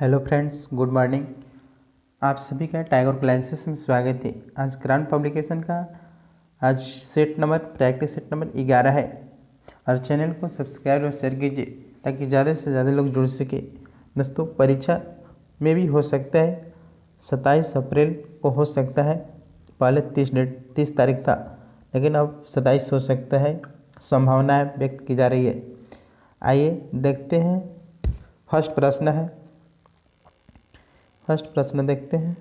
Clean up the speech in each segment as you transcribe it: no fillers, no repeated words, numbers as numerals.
Hello friends, good morning. आप सभी का टाइगर क्लासेस में स्वागत है। आज ग्रांड पब्लिकेशन का आज प्रैक्टिस सेट नंबर 11 है और चैनल को सब्सक्राइब और शेयर कीजिए ताकि ज़्यादा से ज़्यादा लोग जुड़ सके। दोस्तों, परीक्षा में भी हो सकता है 27 अप्रैल को हो सकता है। पहले 30 तारीख था, लेकिन अब 27 हो सकता है, संभावनाएं व्यक्त की जा रही है। आइए देखते हैं। फर्स्ट प्रश्न देखते हैं।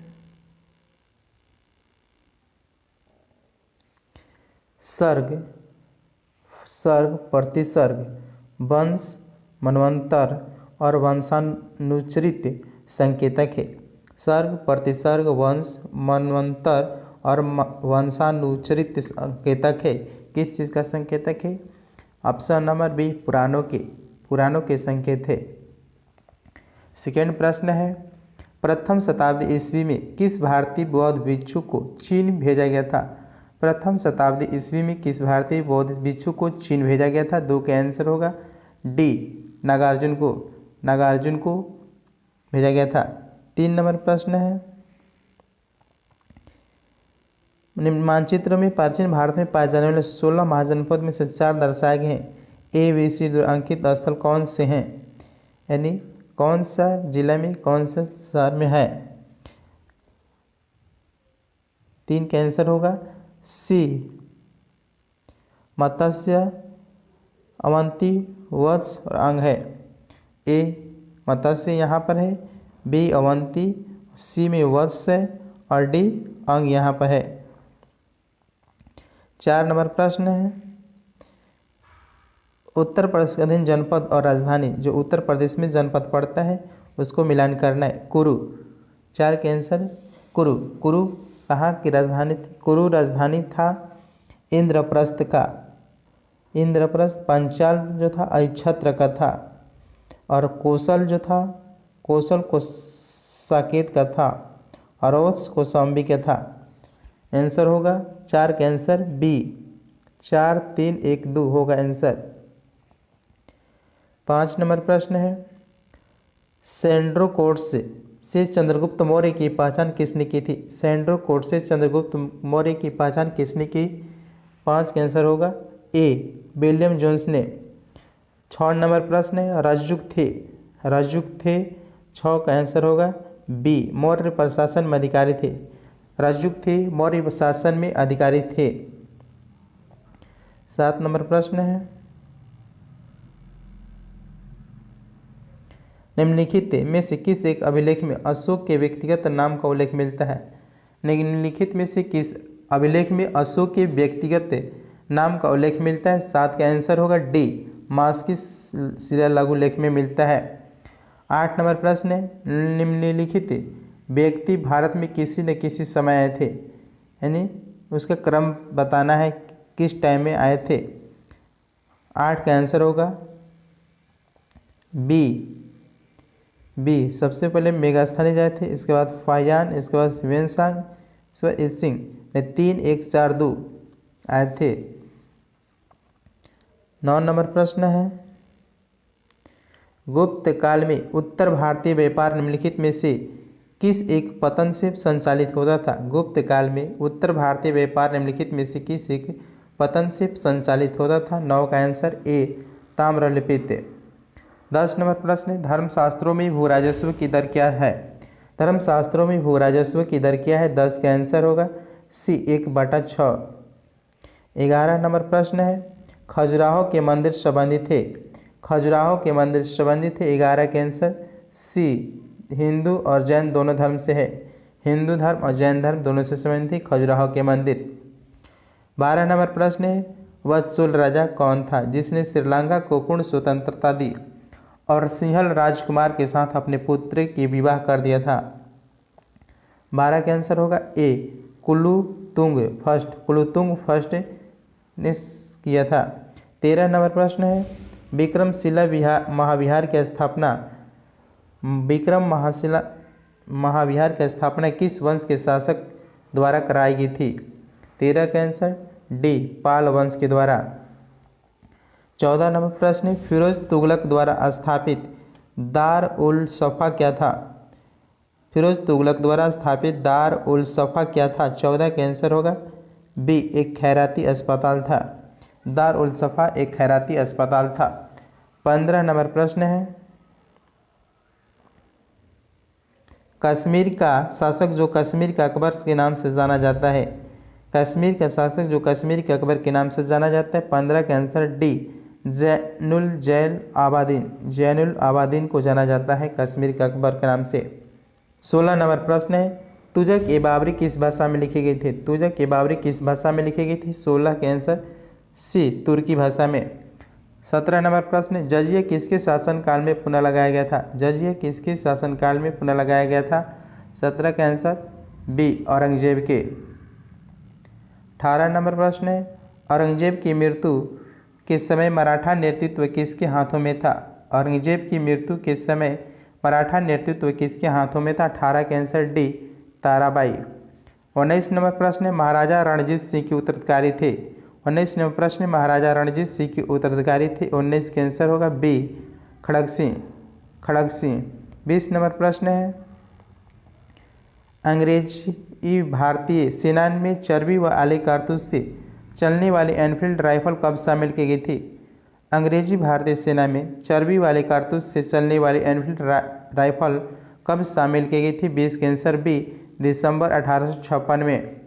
सर्ग प्रतिसर्ग, वंश, मनवंतर और वंशानुचरित संकेतक है। सर्ग, प्रतिसर्ग, वंश, मनवंतर और वंशानुचरित संकेतक है। किस चीज़ का संकेतक है? ऑप्शन नंबर बी, पुराणों के संकेत है। सेकेंड प्रश्न है, प्रथम शताब्दी ईस्वी में किस भारतीय बौद्ध भिक्षु को चीन भेजा गया था? प्रथम शताब्दी ईस्वी में किस भारतीय बौद्ध भिक्षु को चीन भेजा गया था? दो का आंसर होगा डी, नागार्जुन को भेजा गया था। 3 नंबर प्रश्न है, मानचित्र में प्राचीन भारत में पाए जाने वाले 16 महाजनपद में से 4 दर्शाए गए हैं। ए, बी, सी अंकित स्थल कौन से हैं? यानी कौन सा जिला में, कौन सा शहर में है? 3 का आंसर होगा सी, मत्स्य, अवंती, वत्स और अंग है। ए मत्स्य यहाँ पर है, बी अवंती, सी में वत्स है और डी अंग यहाँ पर है। 4 नंबर प्रश्न है, उत्तर प्रदेश के अधीन जनपद और राजधानी, जो उत्तर प्रदेश में जनपद पड़ता है उसको मिलान करना है। कुरु। 4 के आंसर कुरु कहाँ की राजधानी थी? कुरु राजधानी था इंद्रप्रस्थ का। इंद्रप्रस्थ पंचाल जो था अक्षत्र का था और कौशल जो था, कौशल को साकेत का था और वत्स को सांबी का था। आंसर होगा 4 का आंसर बी, 4, 3, 1, 2 होगा आंसर। 5 नंबर प्रश्न है, सेंड्रोकोट्स से चंद्रगुप्त मौर्य की पहचान किसने की थी? सेंड्रोकोट्स से चंद्रगुप्त मौर्य की पहचान किसने की? 5 का आंसर होगा ए, विलियम जोन्स ने। 6 नंबर प्रश्न है, राजयुग थे। 6 का आंसर होगा बी, मौर्य प्रशासन में अधिकारी थे। राजयुग थे, मौर्य शासन में अधिकारी थे। 7 नंबर प्रश्न है, निम्नलिखित में से किस एक अभिलेख में अशोक के व्यक्तिगत नाम का उल्लेख मिलता है? निम्नलिखित में से किस अभिलेख में अशोक के व्यक्तिगत नाम का उल्लेख मिलता है? 7 का आंसर होगा डी, मास्की शिलालेख में मिलता है। 8 नंबर प्रश्न है, निम्नलिखित व्यक्ति भारत में किसी न किसी समय आए थे, यानी उसका क्रम बताना है, किस टाइम में आए थे। 8 का आंसर होगा बी, सबसे पहले मेघास्थानी जाए थे, इसके बाद फायान, इसके बाद वेनसांग, इसके बाद इल्सिंग, 3, 1, 4, 2 आए थे। 9 नंबर प्रश्न है, गुप्त काल में उत्तर भारतीय व्यापार निम्नलिखित में से किस एक पतन से संचालित होता था? गुप्त काल में उत्तर भारतीय व्यापार निम्नलिखित में से किस एक पतन से संचालित होता था? 9 का आंसर ए, ताम्रलिप्त। 10 नंबर प्रश्न है, धर्मशास्त्रों में भू राजस्व की दर क्या है? धर्मशास्त्रों में भू राजस्व की दर क्या है? 10 का आंसर होगा सी, 1/6। 11 नंबर प्रश्न है, खजुराहो के मंदिर संबंधित थे। 11 के आंसर सी, हिंदू और जैन दोनों धर्म से है। हिंदू धर्म और जैन धर्म दोनों से संबंधित थे खजुराहो के मंदिर। 12 नंबर प्रश्न है, वत्सुल राजा कौन था जिसने श्रीलंका को पूर्ण स्वतंत्रता दी और सिंहल राजकुमार के साथ अपने पुत्र की विवाह कर दिया था? 12 का आंसर होगा ए, कुलोतुंग फर्स्ट ने किया था। 13 नंबर प्रश्न है, विक्रमशिला महाविहार की स्थापना किस वंश के शासक द्वारा कराई गई थी? 13 का आंसर डी, पाल वंश के द्वारा। 14 नंबर प्रश्न है, फिरोज तुगलक द्वारा स्थापित दार उल सफ़ा क्या था? फिरोज तुगलक द्वारा स्थापित दार उल सफ़ा क्या था? 14 का आंसर होगा बी, एक खैराती अस्पताल था। दार उल सफ़ा एक खैराती अस्पताल था। 15 नंबर प्रश्न है, कश्मीर का शासक जो कश्मीर के अकबर के नाम से जाना जाता है, कश्मीर का शासक जो कश्मीर के अकबर के नाम से जाना जाता है। 15 का आंसर डी, जैनुल आबादीन। जैनुल आबादीन को जाना जाता है कश्मीर के अकबर के नाम से। 16 नंबर प्रश्न है, तुजक ए बाबरी किस भाषा में लिखी गई थी? तुजक ए बाबरी किस भाषा में लिखी गई थी? 16 के आंसर सी, तुर्की भाषा में। 17 नंबर प्रश्न, जजिया किसके शासनकाल में पुनः लगाया गया था? जजिया किसके शासनकाल में पुनः लगाया गया था? 17 का आंसर बी, औरंगजेब के। 18 नंबर प्रश्न है, औरंगजेब की मृत्यु के समय मराठा नेतृत्व किसके हाथों में था? औरंगजेब की मृत्यु के समय मराठा नेतृत्व किसके हाथों में था? 18 के आंसर डी, ताराबाई। 19 नंबर प्रश्न है, महाराजा रणजीत सिंह के उत्तराधिकारी थे? 19 नंबर प्रश्न, महाराजा रणजीत सिंह के उत्तराधिकारी थे। 19 के आंसर होगा बी, खड़ग सिंह। खड़ग सिंह। 20 नंबर प्रश्न है, अंग्रेजी भारतीय सेना में चर्बी व आले कारतूस से चलने वाली एनफील्ड राइफल कब शामिल की गई थी? अंग्रेजी भारतीय सेना में चर्बी वाले कारतूस से चलने वाली एनफील्ड राइफल कब शामिल की गई थी? 20 के आंसर बी, दिसंबर 1856 में।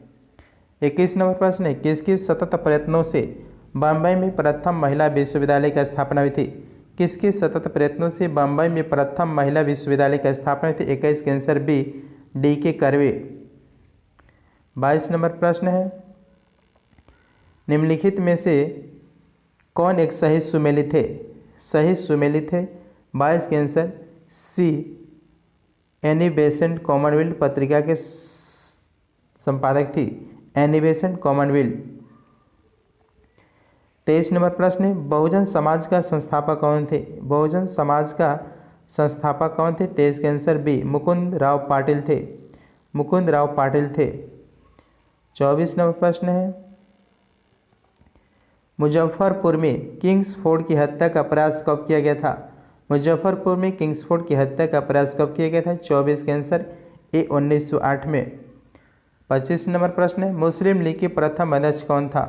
21 नंबर प्रश्न है, किसके सतत प्रयत्नों से बम्बई में प्रथम महिला विश्वविद्यालय की स्थापना हुई थी? किसके सतत प्रयत्नों से बम्बई में प्रथम महिला विश्वविद्यालय की स्थापना हुई थी? 21 के आंसर बी, डी के कर्वे। 22 नंबर प्रश्न है, निम्नलिखित में से कौन एक सही सुमेलित है? सही सुमेलित है। 22 के answer C, Annie Besant Commonwealth पत्रिका के संपादक थी, एनी बेसेंट कॉमनवेल्थ। 23 नंबर प्रश्न है, बहुजन समाज का संस्थापक कौन थे? बहुजन समाज का संस्थापक कौन थे? 23 के आंसर बी, मुकुंद राव पाटिल थे। मुकुंद राव पाटिल थे। 24 नंबर प्रश्न है, मुजफ्फरपुर में किंग्सफोर्ड की हत्या का प्रयास कब किया गया था? मुजफ्फरपुर में किंग्सफोर्ड की हत्या का प्रयास कब किया गया था? 24 के आंसर ए, 1908 में। 25 नंबर प्रश्न है, मुस्लिम लीग के प्रथम अध्यक्ष कौन था?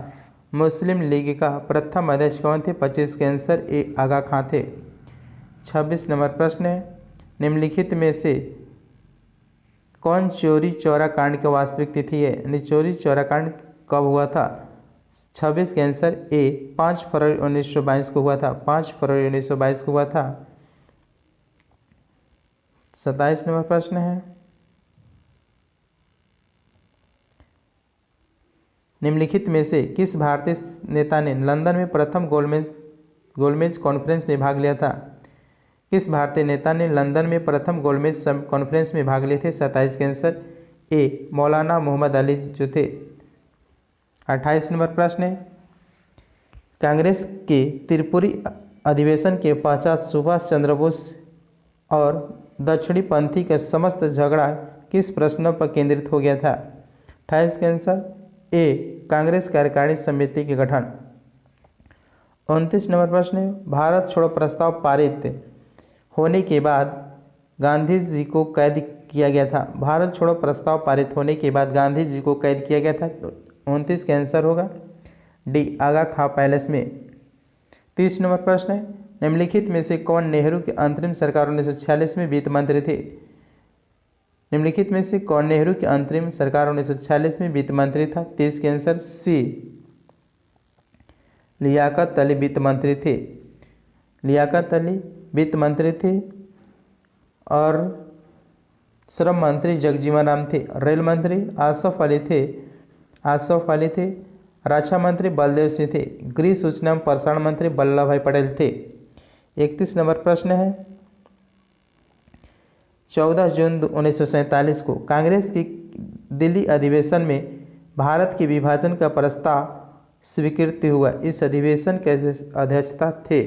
मुस्लिम लीग का प्रथम अध्यक्ष कौन थे? 25 के आंसर ए, आगा खां थे। 26 नंबर प्रश्न है, निम्नलिखित में से कौन चोरी चौरा कांड का वास्तविक तिथि है? यानी चोरी चौरा कांड कब हुआ था? 26 के आंसर ए, 5 फरवरी 1922 को हुआ था। 5 फरवरी 1922 को हुआ था। 27 नंबर प्रश्न है, निम्नलिखित में से किस भारतीय नेता ने लंदन में प्रथम गोलमेज कॉन्फ्रेंस में भाग लिया था? किस भारतीय नेता ने लंदन में प्रथम गोलमेज कॉन्फ्रेंस में भाग लिए थे? 27 के आंसर ए, मौलाना मोहम्मद अली जो थे। 28 नंबर प्रश्न है, कांग्रेस के त्रिपुरी अधिवेशन के पश्चात सुभाष चंद्र बोस और दक्षिणी पंथी का समस्त झगड़ा किस प्रश्न पर केंद्रित हो गया था? 28 के आंसर ए, कांग्रेस कार्यकारिणी समिति के गठन। 29 नंबर प्रश्न है, भारत छोड़ो प्रस्ताव पारित होने के बाद गांधी जी को कैद किया गया था? भारत छोड़ो प्रस्ताव पारित होने के बाद गांधी जी को कैद किया गया था। 29 का आंसर होगा डी, आगा खां पैलेस में। 30 नंबर प्रश्न है, निम्नलिखित में से कौन नेहरू की अंतरिम सरकार 1946 में वित्त मंत्री थे? निम्नलिखित में से कौन नेहरू की अंतरिम सरकार 1946 में वित्त मंत्री था? 30 के आंसर सी, लियाकत अली वित्त मंत्री थे। लियाकत अली वित्त मंत्री थे और श्रम मंत्री जगजीवन राम थे। रेल मंत्री आसफ अली थे। आसफ अली थे। रक्षा मंत्री बलदेव सिंह थे। गृह सूचना एवं प्रसारण मंत्री वल्लभ भाई पटेल थे। 31 नंबर प्रश्न है, 14 जून 1947 को कांग्रेस की दिल्ली अधिवेशन में भारत के विभाजन का प्रस्ताव स्वीकृति हुआ। इस अधिवेशन के अध्यक्षता थे।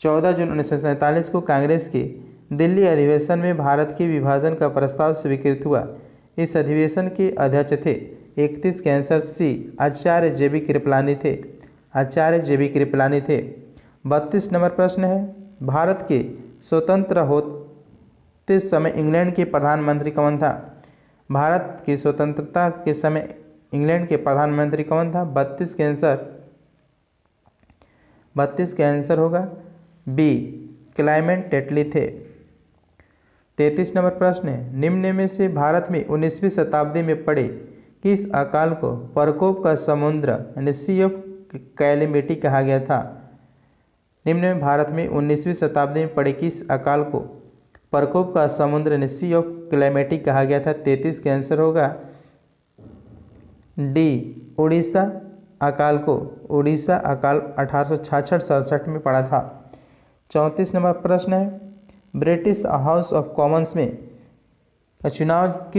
14 जून 1947 को कांग्रेस के दिल्ली अधिवेशन में भारत के विभाजन का प्रस्ताव स्वीकृत हुआ। इस अधिवेशन के अध्यक्ष थे। 31 के आंसर सी, आचार्य जेबी कृपलानी थे। आचार्य जेबी कृपलानी थे। 32 नंबर प्रश्न है, भारत के स्वतंत्र समय इंग्लैंड के प्रधानमंत्री कौन था? भारत की स्वतंत्रता के समय इंग्लैंड के प्रधानमंत्री कौन था? 32 के आंसर होगा बी, क्लाइमेट टेटली थे। 33 नंबर प्रश्न है, निम्न में से भारत में 19वीं शताब्दी में पड़े किस अकाल को प्रकोप का समुद्र यानी सी ऑफ कैलेमिटी कहा गया था? निम्न में भारत में 19वीं शताब्दी में पड़े किस अकाल को प्रकोप का समुद्र यानी सी ऑफ कैलेमिटी कहा गया था? 33 के आंसर होगा डी, उड़ीसा अकाल को। उड़ीसा अकाल 1866-67 में पड़ा था। 34 नंबर प्रश्न है, ब्रिटिश हाउस ऑफ कॉमन्स में चुनाव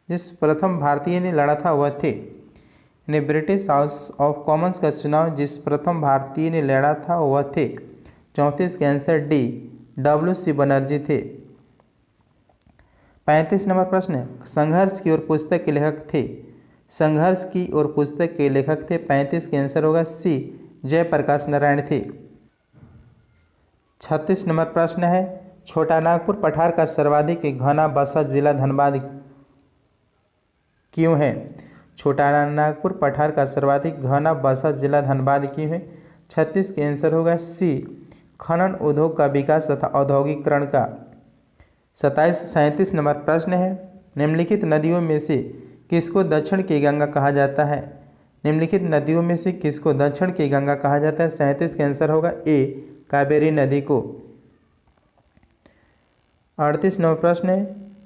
जिस प्रथम भारतीय ने लड़ा था वह थे? यानी ब्रिटिश हाउस ऑफ कॉमन्स का चुनाव जिस प्रथम भारतीय ने लड़ा था वह थे? 34 के आंसर डी, WC बनर्जी थे। 35 नंबर प्रश्न है, संघर्ष की ओर पुस्तक के लेखक थे? संघर्ष की ओर पुस्तक के लेखक थे। 35 के आंसर होगा सी, जयप्रकाश नारायण थे। 36 नंबर प्रश्न है, छोटा नागपुर पठार का सर्वाधिक घना बसा जिला धनबाद क्यों है? छोटा नागपुर पठार का सर्वाधिक घना बसा जिला धनबाद क्यों है? 36 के आंसर होगा सी, खनन उद्योग का विकास तथा औद्योगिकरण का। 37 नंबर प्रश्न है, निम्नलिखित नदियों में से किसको दक्षिण की गंगा कहा जाता है? निम्नलिखित नदियों में से किसको दक्षिण की गंगा कहा जाता है? 37 का आंसर होगा ए, कावेरी नदी को। 38 नंबर प्रश्न है,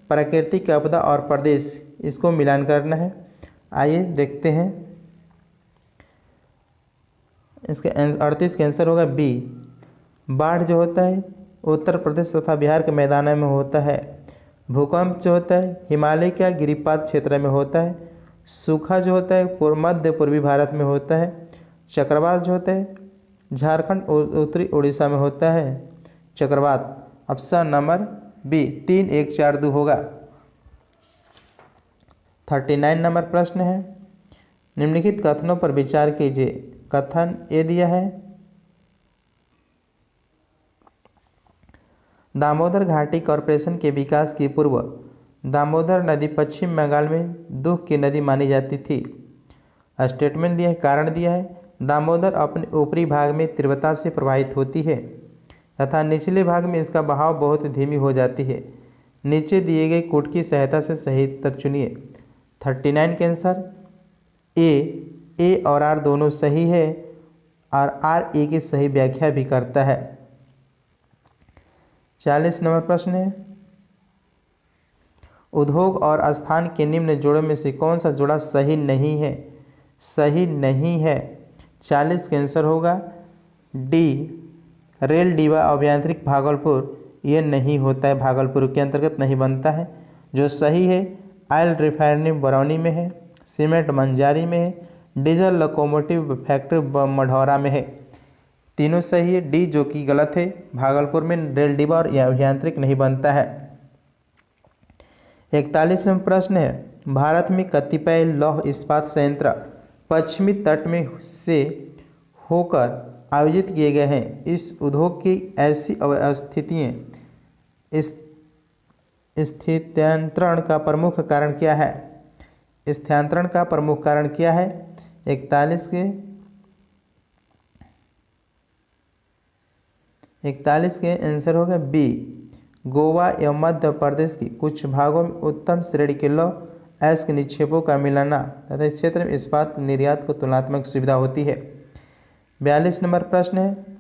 प्राकृतिक आपदा और प्रदेश इसको मिलान करना है। आइए देखते हैं। इसके 38 का आंसर होगा बी, बाढ़ जो होता है उत्तर प्रदेश तथा बिहार के मैदानों में होता है। भूकंप जो होता है हिमालय का गिरिपात क्षेत्र में होता है। सूखा जो होता है मध्य पूर्वी भारत में होता है। चक्रवात जो होता है झारखंड और उत्तरी उड़ीसा में होता है। चक्रवात ऑप्शन नंबर बी 3142 होगा। 39 नंबर प्रश्न है, निम्नलिखित कथनों पर विचार कीजिए। कथन ए दिया है, दामोदर घाटी कॉरपोरेशन के विकास की पूर्व दामोदर नदी पश्चिम बंगाल में दुख की नदी मानी जाती थी। स्टेटमेंट दिया है, कारण दिया है, दामोदर अपने ऊपरी भाग में तीव्रता से प्रवाहित होती है तथा निचले भाग में इसका बहाव बहुत धीमी हो जाती है। नीचे दिए गए कोड की सहायता से सही उत्तर चुनिए। 39 के आंसर ए और आर दोनों सही है और आर ए की सही व्याख्या भी करता है। 40 नंबर प्रश्न है, उद्योग और स्थान के निम्न जोड़ों में से कौन सा जोड़ा सही नहीं है? सही नहीं है। 40 का आंसर होगा डी, रेल डिवा अभियांत्रिक भागलपुर। ये नहीं होता है, भागलपुर के अंतर्गत नहीं बनता है। जो सही है, ऑयल रिफाइनरी बरौनी में है, सीमेंट मंजारी में है, डीजल लोकोमोटिव फैक्ट्री मढ़ौरा में है। तीनों सही है। डी जो कि गलत है, भागलपुर में रेल डिब्बा और अभियांत्रिक नहीं बनता है। 41 नंबर प्रश्न है, भारत में कतिपय लौह इस्पात संयंत्र पश्चिमी तट में से होकर आयोजित किए गए हैं। इस उद्योग की ऐसी स्थानांतरण का प्रमुख कारण क्या है? स्थानांतरण का प्रमुख कारण क्या है? 41 के आंसर होगा बी, गोवा एवं मध्य प्रदेश की कुछ भागों में उत्तम श्रेणी के लौह अयस्क निक्षेपों का मिलाना तथा इस क्षेत्र में इस्पात निर्यात को तुलनात्मक सुविधा होती है। 42 नंबर प्रश्न है,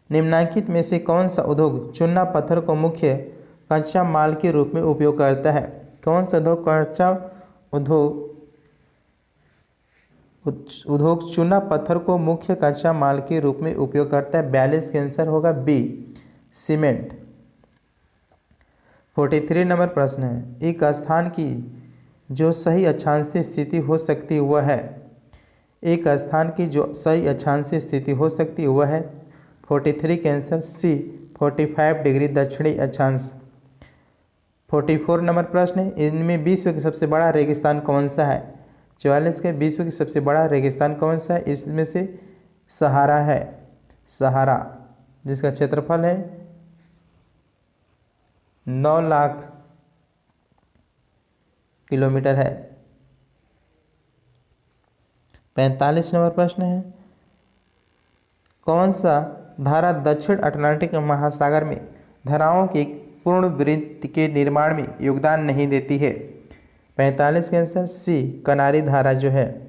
निम्नलिखित में से कौन सा उद्योग चूना पत्थर को मुख्य कच्चा माल के रूप में उपयोग करता है? कौन सा उद्योग चूना पत्थर को मुख्य कच्चा माल के रूप में उपयोग करता है? 42 का आंसर होगा बी, सीमेंट। 43 नंबर प्रश्न है, एक स्थान की जो सही अक्षांश से स्थिति हो सकती वह है? एक स्थान की जो सही अक्षांश से स्थिति हो सकती वह है? 43 के आंसर सी, 45 डिग्री दक्षिणी अक्षांश। 44 नंबर प्रश्न है, इनमें विश्व का सबसे बड़ा रेगिस्तान कौन सा है? 44 के विश्व का सबसे बड़ा रेगिस्तान कौन सा है? इसमें से सहारा है। सहारा, जिसका क्षेत्रफल है 9 लाख किलोमीटर है। 45 नंबर प्रश्न है, कौन सा धारा दक्षिण अटलांटिक महासागर में धाराओं की पूर्ण वृत्त के निर्माण में योगदान नहीं देती है? 45 के आंसर सी, कनारी धारा जो है।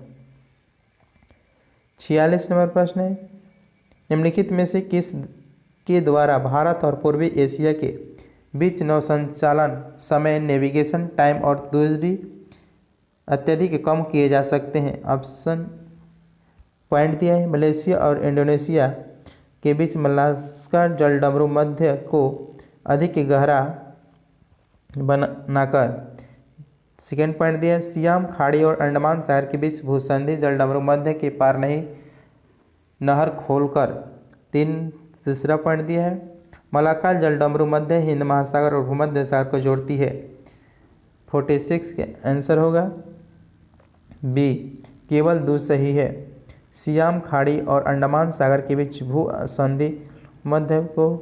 46 नंबर प्रश्न है, निम्नलिखित में से किस के द्वारा भारत और पूर्वी एशिया के बीच नौसंचालन समय, नेविगेशन टाइम और दूरी अत्यधिक कम किए जा सकते हैं? ऑप्शन पॉइंट दिया है, मलेशिया और इंडोनेशिया के बीच मलास्का जलडमरू मध्य को अधिक गहरा बनाकर। सेकेंड पॉइंट दिया है, सियाम खाड़ी और अंडमान सागर के बीच भूसंधि जलडमरू मध्य के पार नहीं नहर खोलकर। तीसरा पॉइंट दिया है, मलाक्का जलडमरू मध्य हिंद महासागर और भूमध्य सागर को जोड़ती है। 46 के आंसर होगा बी, केवल 2 सही है। सियाम खाड़ी और अंडमान सागर के बीच भू संधि मध्य को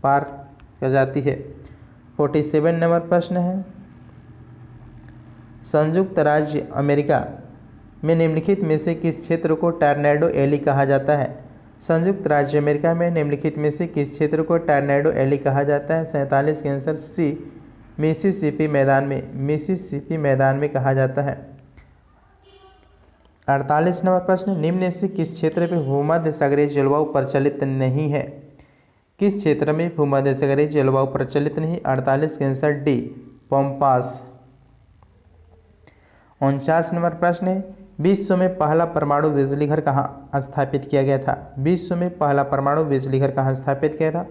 पार कर जाती है। 47 नंबर प्रश्न है, संयुक्त राज्य अमेरिका में निम्नलिखित में से किस क्षेत्र को टॉर्नेडो एली कहा जाता है? संयुक्त राज्य अमेरिका में निम्नलिखित में से किस क्षेत्र को टॉर्नेडो एली कहा जाता है? 47 के आंसर सी, मिसिसिपी मैदान में, मिसिसिपी मैदान में कहा जाता है। 48 नंबर प्रश्न, निम्न से किस क्षेत्र में भूमध्य सागरीय जलवायु प्रचलित नहीं है? किस क्षेत्र में भूमध्य सागरीय जलवायु प्रचलित नहीं? 48 के आंसर डी, पम्पास। 49 नंबर प्रश्न है, विश्व में पहला परमाणु बिजली घर कहाँ स्थापित किया गया था? विश्व में पहला परमाणु बिजली घर कहाँ स्थापित किया था?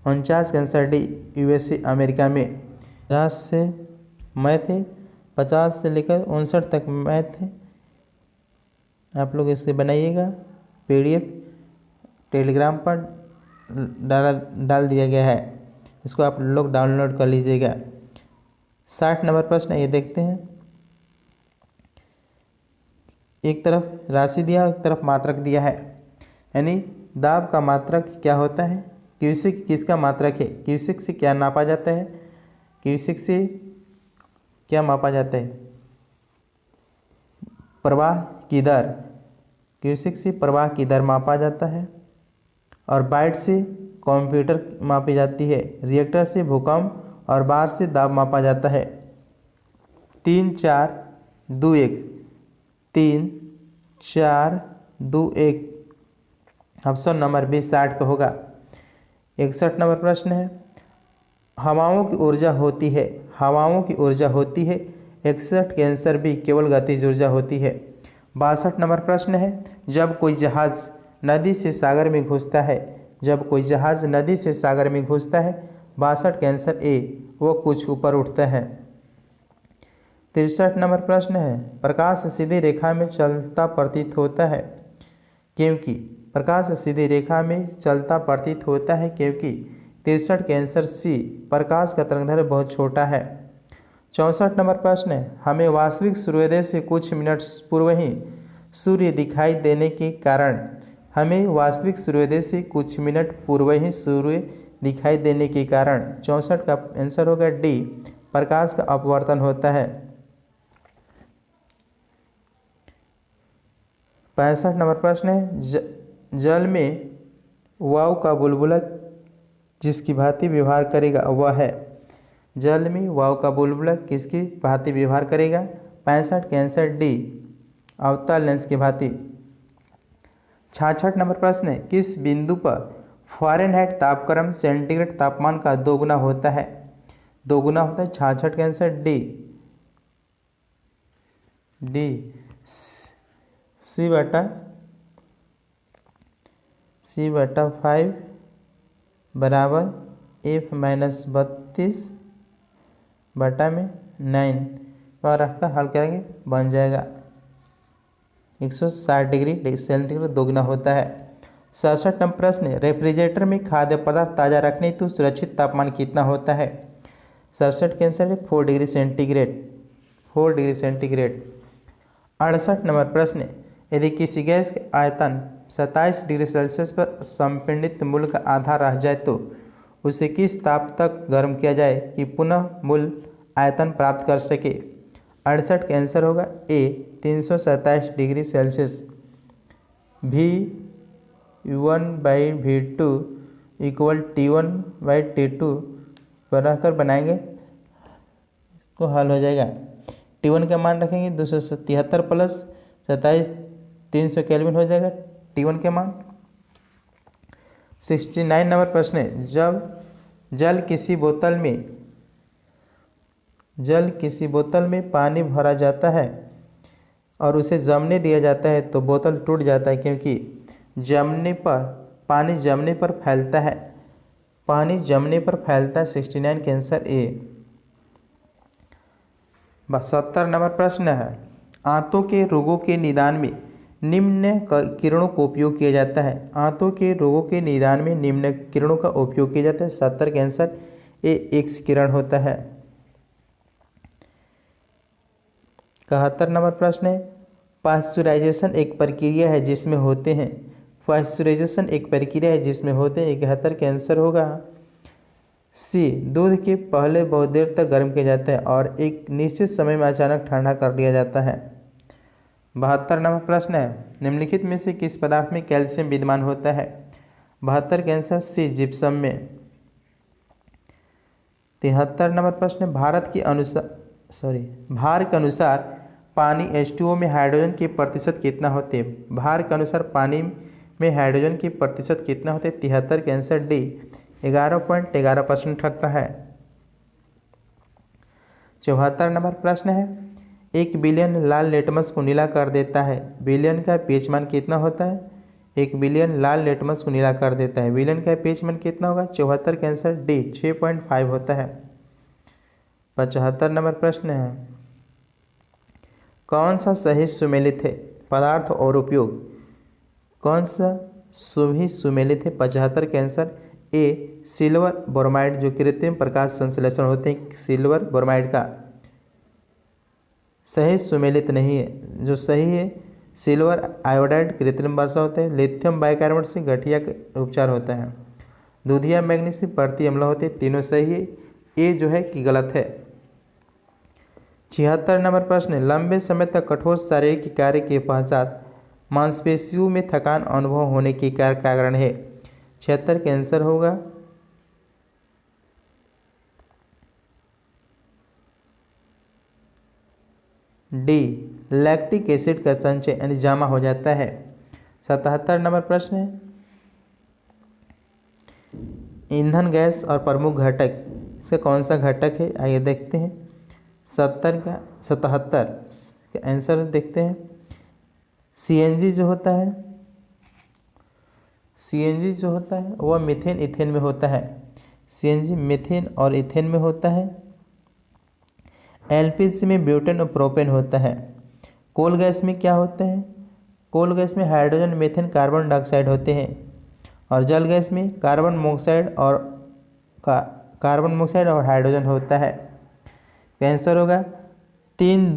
49 के आंसर डी, यूएसए अमेरिका में। 50 से मैथ है, 50 से लेकर 59 तक मैथ है। आप लोग इसे बनाइएगा, पीडीएफ टेलीग्राम पर डाल दिया गया है, इसको आप लोग डाउनलोड कर लीजिएगा। 60 नंबर प्रश्न ये देखते हैं, एक तरफ राशि दिया, एक तरफ मात्रक दिया है, यानी दाब का मात्रक क्या होता है? क्यूसिक किसका मात्रक है? क्यूसिक से क्या नापा जाता है? क्यूसिक से क्या मापा जाता है? प्रवाह की दर, क्यूसिक से प्रवाह की दर मापा जाता है। और बाइट से कंप्यूटर मापी जाती है। रिएक्टर से भूकंप और बार से दाब मापा जाता है। 3 4 2 1, 3 4 2 1, ऑप्शन नंबर 20 60 का होगा। 61 नंबर प्रश्न है, हवाओं की ऊर्जा होती है, हवाओं की ऊर्जा होती है। 61 के आंसर भी, केवल गतिज ऊर्जा होती है। 62 नंबर प्रश्न है, जब कोई जहाज नदी से सागर में घुसता है, जब कोई जहाज नदी से सागर में घुसता है। 62 के आंसर ए, वो कुछ ऊपर उठता है। 63 नंबर प्रश्न है, प्रकाश सीधी रेखा में चलता प्रतीत होता है क्योंकि, प्रकाश सीधी रेखा में चलता प्रतीत होता है क्योंकि। 63 के आंसर सी, प्रकाश का तरंगदैर्घ्य बहुत छोटा है। 64 नंबर प्रश्न है, हमें वास्तविक सूर्योदय से कुछ मिनट पूर्व ही सूर्य दिखाई देने के कारण, हमें वास्तविक सूर्योदय से कुछ मिनट पूर्व ही सूर्य दिखाई देने के कारण। 64 का आंसर होगा डी, प्रकाश का अपवर्तन होता है। 65 नंबर प्रश्न है, जल में वायु का बुलबुला जिसकी भांति व्यवहार करेगा वह है। जल में वायु का बुलबुला किसकी भांति व्यवहार करेगा? 65 के आंसर डी, अवतल लेंस की भांति। 66 नंबर प्रश्न है, किस बिंदु पर फ़ारेनहाइट तापक्रम सेंटीग्रेड तापमान का दोगुना होता है? दोगुना होता है। 66 के आंसर डी, डी C/5 बराबर F-32 बटा में 9 और रखकर हल करेंगे, बन जाएगा 160 डिग्री सेंटीग्रेड दोगुना होता है। 67 नंबर प्रश्न है, रेफ्रिजरेटर में खाद्य पदार्थ ताज़ा रखने हेतु सुरक्षित तापमान कितना होता है? 67 के आंसर है 4 degree centigrade, 4 degree centigrade. 68 number प्रश्न है, यदि किसी गैस का आयतन 27 डिग्री सेल्सियस पर संपीड़ित मूल का आधा रह जाए तो उसे किस ताप तक गर्म किया जाए कि पुनः मूल आयतन प्राप्त कर सके। 68 का आंसर होगा ए 327 degree Celsius. V1/V2 equal T1/T2 पर रखकर बनाएंगे तो हल हो जाएगा। T1 का मान रखेंगे 273 प्लस 27 300 केल्विन हो जाएगा T1 के मान। 69 नंबर प्रश्न है, जब जल किसी बोतल में पानी भरा जाता है और उसे जमने दिया जाता है तो बोतल टूट जाता है क्योंकि पानी जमने पर फैलता है। 69 का आंसर ए। 70 नंबर प्रश्न है, आंतों के रोगों के निदान में निम्न किरणों का उपयोग किया जाता है। आंतों के रोगों के निदान में निम्न किरणों का उपयोग किया जाता है। 70 का आंसर ए एक्स किरण होता है। 71 नंबर प्रश्न है, पाश्चराइजेशन एक प्रक्रिया है जिसमें होते हैं 71 का आंसर होगा सी। दूध के पहले बहुत देर तक गर्म किया जाता है और एक निश्चित समय में अचानक ठंडा कर दिया जाता है। 72 नंबर प्रश्न है, निम्नलिखित में से किस पदार्थ में कैल्शियम विद्यमान होता है। 72 का आंसर सी जिप्सम में। 73 नंबर प्रश्न है, भार के अनुसार पानी H2O में हाइड्रोजन के प्रतिशत कितना होते हैं। भार के अनुसार पानी में हाइड्रोजन की प्रतिशत कितना होते हैं। 73 का आंसर डी 11.11% ठहरता है। 74 नंबर प्रश्न है, 1 बिलियन लाल लेटमस को नीला कर देता है। बिलियन का पीएच मान कितना होता है। 1 बिलियन लाल लेटमस को नीला कर देता है, बिलियन का पीएच मान कितना होगा। 74 का आंसर डी 6.5 होता है। 75 नंबर प्रश्न है, कौन सा सही सुमेलित है। पदार्थ और उपयोग, कौन सा सही सुमेलित है। 75 का आंसर ए सिल्वर ब्रोमाइड, जो कृत्रिम प्रकाश संश्लेषण होते हैं सिल्वर ब्रोमाइड का सही सुमेलित नहीं है। जो सही है सिल्वर आयोडाइड कृत्रिम वर्षा होते हैं। लिथियम बाइकार्बोनेट से गठिया का उपचार होता है। दूधिया मैग्नीशियम प्रति अम्ल होते हैं। तीनों सही है, ए जो है कि गलत है। 76 नंबर प्रश्न है, लंबे समय तक कठोर शारीरिक कार्य के पश्चात मांसपेशियों में थकान अनुभव होने के कारण है। 76 का आंसर होगा डी लैक्टिक एसिड का संचय यानी जमा हो जाता है। 77 नंबर प्रश्न है, ईंधन गैस और प्रमुख घटक, इसका कौन सा घटक है। आइए देखते हैं। 77 का आंसर देखते हैं। सीएनजी जो होता है वह मीथेन इथेन में होता है। सीएनजी मीथेन और इथेन में होता है। एलपीजी में ब्यूटेन और प्रोपेन होता है। कोल गैस में क्या होता है। कोल गैस में हाइड्रोजन मीथेन कार्बन डाइऑक्साइड होते हैं। और जल गैस में कार्बन मोनोऑक्साइड और हाइड्रोजन होता है। आंसर होगा 3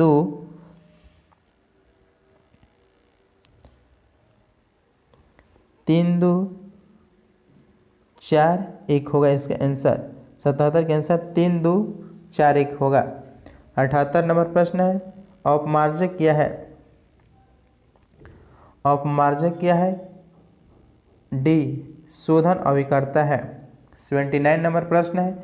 2 4 1 होगा इसका आंसर। 77 का आंसर 3 2 4 1 होगा। 78 नंबर प्रश्न है, अपमार्जक क्या है। अपमार्जक क्या है। डी शोधन अभिकर्ता है। 79 नंबर प्रश्न है,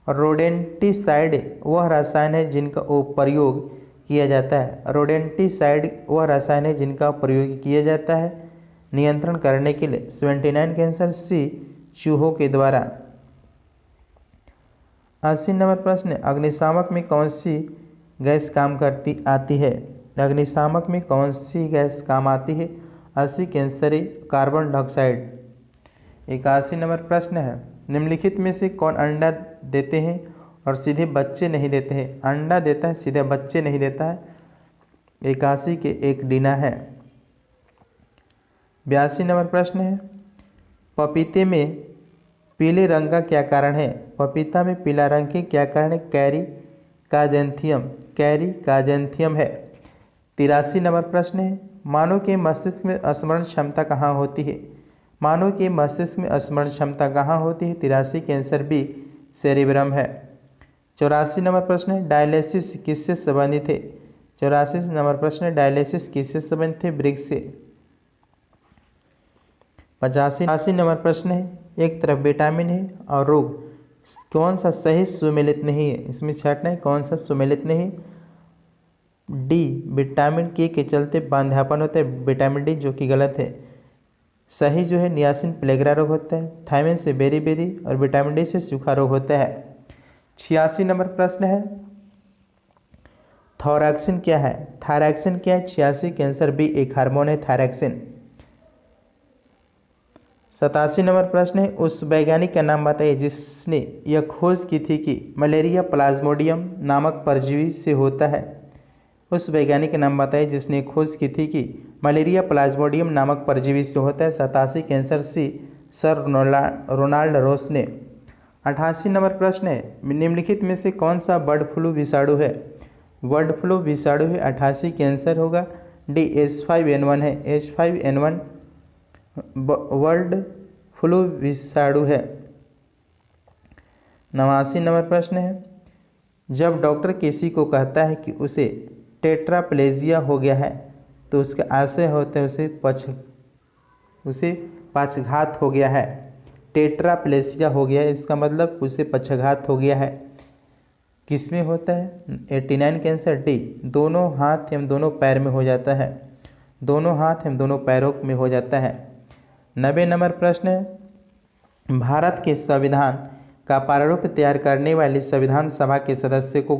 रोडेंटिसाइड वह रसायन है जिनका प्रयोग किया जाता है। रोडेंटिसाइड वह रसायन है जिनका प्रयोग किया जाता है नियंत्रण करने के लिए। 79 का आंसर सी चूहों के द्वारा। 80 नंबर प्रश्न, अग्निशामक में कौन सी गैस काम आती है। अग्निशामक में कौन सी गैस काम आती है। 80 का आंसर है कार्बन डाइऑक्साइड। 81 नंबर प्रश्न है, निम्नलिखित में से कौन अंडा देते हैं और सीधे बच्चे नहीं देते हैं। अंडा देता है सीधे बच्चे नहीं देता है। 81 के एक डीना है। 82 नंबर प्रश्न है, पपीते में पीले रंग का क्या कारण है। पपीता में पीला रंग के क्या कारण है। कैरी काजेंथियम है। 83 नंबर प्रश्न है, मानव के मस्तिष्क में स्मरण क्षमता कहाँ होती है? मानव के मस्तिष्क में स्मरण क्षमता कहाँ होती है? 83 के आंसर बी सेरिब्रम है। 84 नंबर प्रश्न है, डायलिसिस किससे संबंधित है? 84 नंबर प्रश्न है, डायलिसिस किससे संबंधित है? ब्रिक्स से। 85 नंबर प्रश्न है, एक तरफ विटामिन है और रोग कौन सा सही सुमेलित नहीं है? इसमें छाटना है कौन सा सुमेलित नहीं। डी विटामिन के चलते बांध्यापन होता है, विटामिन डी, जो कि गलत है। सही जो है नियासिन प्लेग्रा रोग होता है, थायमिन से बेरी और विटामिन डी से सूखा रोग होता है। 86 नंबर प्रश्न है, थायरॉक्सिन क्या है? थायरॉक्सिन क्या है? 86 के आंसर बी एक हार्मोन है थायरॉक्सिन। 87 नंबर प्रश्न है, उस वैज्ञानिक का नाम बताइए जिसने यह खोज की थी कि मलेरिया प्लाज्मोडियम नामक परजीवी से होता है। उस वैज्ञानिक का नाम बताइए जिसने खोज की थी कि मलेरिया प्लाज्मोडियम नामक परजीवी से होता है। 87 के आंसर सी सर रोनाल्ड रोस ने। 88 नंबर प्रश्न है, निम्नलिखित में से कौन सा बर्ड फ्लू विषाणु है? बर्ड फ्लू विषाणु है। 88 के आंसर होगा डी H5N1 है। H5N1 बर्ड फ्लू विषाणु है। 89 नंबर प्रश्न है, जब डॉक्टर किसी को कहता है कि उसे टेट्राप्लेजिया हो गया है तो उसका आशय होता है उसे पक्षाघात हो गया है। टेट्राप्लेजिया हो गया है, इसका मतलब उसे पक्षाघात हो गया है। किसमें होता है? 89 के आंसर डी दोनों हाथ एवं दोनों पैर में हो जाता है। दोनों हाथ एवं दोनों पैरों में हो जाता है। 90 नंबर प्रश्न है, भारत के संविधान का प्रारूप तैयार करने वाली संविधान सभा के सदस्य को,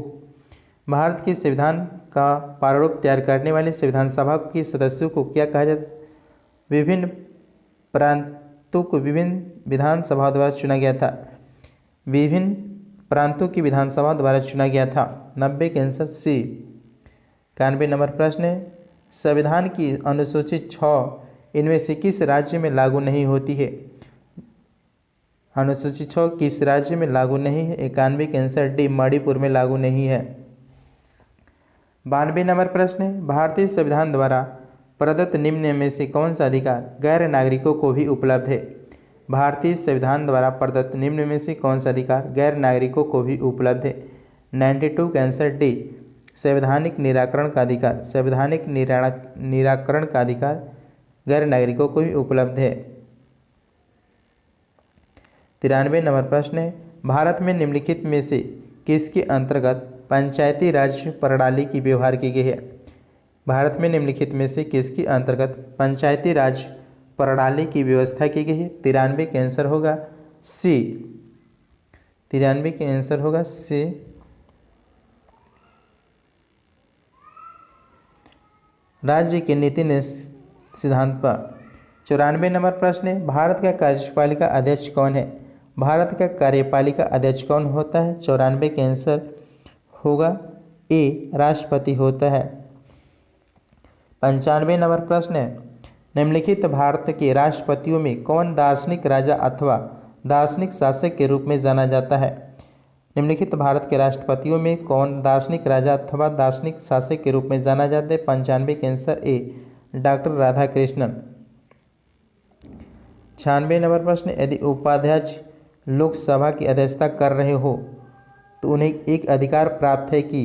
भारत के संविधान का प्रारूप तैयार करने वाली संविधान सभा के सदस्यों को क्या कहा जाता है? विभिन्न प्रांतों को विभिन्न विधानसभा द्वारा चुना गया था। विभिन्न प्रांतों की विधानसभा द्वारा चुना गया था। 90 के आंसर सी। 91 नंबर प्रश्न है, संविधान की अनुसूची 6 इनमें से किस राज्य में लागू नहीं होती है? अनुसूची 6 किस राज्य में लागू नहीं है? 91 के आंसर डी मणिपुर में लागू नहीं है। 92 नंबर प्रश्न है, भारतीय संविधान द्वारा प्रदत्त निम्न में से कौन सा अधिकार गैर नागरिकों को भी उपलब्ध है? भारतीय संविधान द्वारा प्रदत्त निम्न में से कौन सा अधिकार गैर नागरिकों को भी उपलब्ध है? 92 का आंसर डी संवैधानिक निराकरण का अधिकार। संवैधानिक निराकरण का अधिकार गैर नागरिकों को भी उपलब्ध है। 93 नंबर प्रश्न है, भारत में निम्नलिखित में से किसके अंतर्गत पंचायती राज प्रणाली की व्यवहार की गई है? भारत में निम्नलिखित में से किसके अंतर्गत पंचायती राज प्रणाली की व्यवस्था की गई है? 93 के आंसर होगा सी। 93 के आंसर होगा सी। राज्य की नीति ने सिद्धांत पर। 94 नंबर प्रश्न है, भारत का कार्यपालिका अध्यक्ष कौन है? भारत का कार्यपालिका अध्यक्ष कौन होता है? 94 के आंसर होगा ए राष्ट्रपति होता है। 95 नंबर प्रश्न है, निम्नलिखित भारत के राष्ट्रपतियों में कौन दार्शनिक राजा अथवा दार्शनिक शासक के रूप में जाना जाता है? निम्नलिखित भारत के राष्ट्रपतियों में कौन दार्शनिक राजा अथवा दार्शनिक शासक के रूप में जाना जाता है? 95 के answer A doctor Radhakrishnan. 96 number प्रश्न, यदि उपाध्यक्ष लोकसभा की अध्यक्षता कर रहे हो तो उन्हें एक अधिकार प्राप्त है कि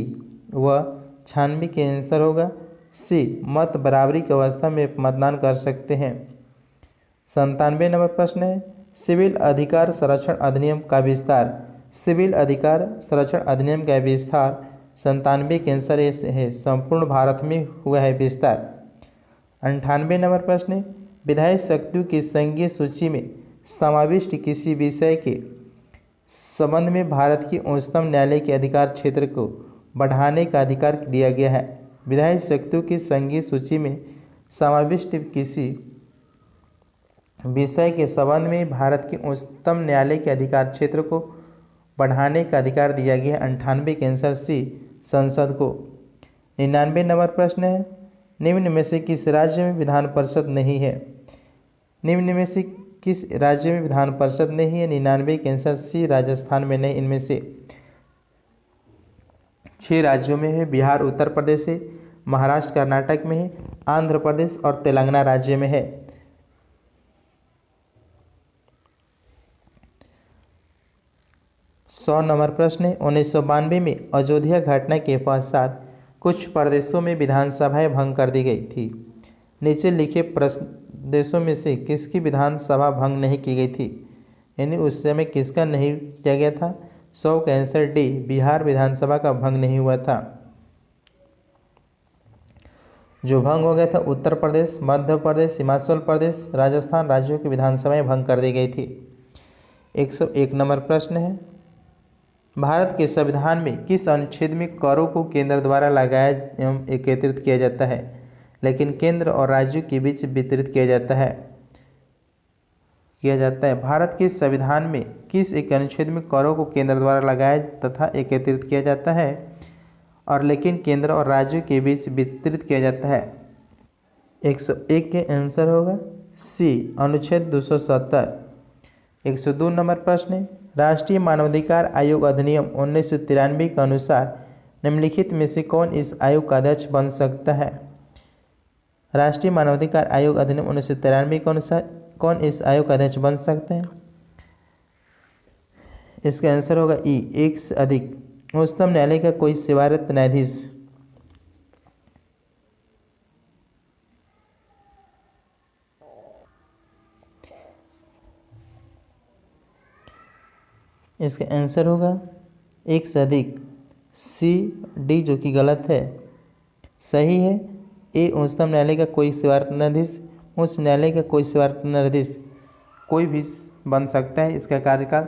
वह 96 के आंसर होगा सी मत बराबरी की अवस्था में मतदान कर सकते हैं। 97 नंबर प्रश्न है, सिविल अधिकार संरक्षण अधिनियम का विस्तार। सिविल अधिकार संरक्षण अधिनियम का विस्तार 97 के आंसर है संपूर्ण भारत में हुआ है विस्तार। 98 नंबर प्रश्न है, विधायी शक्तियों की संघीय सूची में समाविष्ट किसी विषय के संबंध में भारत की उच्चतम न्यायालय के अधिकार क्षेत्र को बढ़ाने का अधिकार दिया गया है। विधायी शक्तियों की संघीय सूची में समाविष्ट किसी विषय के संबंध में भारत की उच्चतम न्यायालय के अधिकार क्षेत्र को बढ़ाने का अधिकार दिया गया है। 98 के आंसर सी संसद को। 99 नंबर प्रश्न है, निम्न में से किस राज्य में विधान परिषद नहीं है? निम्न में से किस राज्य में विधान परिषद नहीं है? 99 के आंसर सी राजस्थान में नहीं। इनमें से 6 राज्यों में है, बिहार उत्तर प्रदेश है, महाराष्ट्र कर्नाटक में है, आंध्र प्रदेश और तेलंगाना राज्य में है। 100 नंबर प्रश्न है, 1992 में अयोध्या घटना के पश्चात कुछ प्रदेशों में विधानसभाएं भंग कर दी गई थी। नीचे लिखे प्रदेशों में से किसकी विधानसभा भंग नहीं की गई थी, यानी उस समय किसका नहीं किया गया था। 100 का आंसर डी, बिहार विधानसभा का भंग नहीं हुआ था। जो भंग हो गया था उत्तर प्रदेश, मध्य प्रदेश, हिमाचल प्रदेश, राजस्थान राज्यों की विधानसभाएं भंग कर दी गई थी। 101 नंबर प्रश्न है, भारत के संविधान में किस अनुच्छेद में करों को केंद्र द्वारा लगाया एवं एकत्रित किया जाता है, लेकिन केंद्र और राज्यों के बीच वितरित किया जाता है। भारत के संविधान में किस एक अनुच्छेद में करों को केंद्र द्वारा लगाया तथा एकत्रित किया जाता है और लेकिन केंद्र और राज्यों के बीच वितरित किया जाता है। 101 के आंसर होगा सी, अनुच्छेद 270। 102 नंबर प्रश्न है, राष्ट्रीय मानवाधिकार आयोग अधिनियम 1993 के अनुसार निम्नलिखित में से कौन इस आयोग का अध्यक्ष बन सकता है। राष्ट्रीय मानवाधिकार आयोग अधिनियम 1993 के अनुसार कौन इस आयोग का अध्यक्ष बन सकते हैं। इसका आंसर होगा ई, एक से अधिक। उच्चतम न्यायालय का कोई सेवारत न्यायाधीश। इसका आंसर होगा एक से अधिक, सी डी, जो कि गलत है। सही है ए, उच्चतम न्यायालय का कोई सेवारत न्यायाधीश। उच्च न्यायालय का कोई सेवारत न्यायाधीश कोई भी बन सकता है। इसका कार्यकाल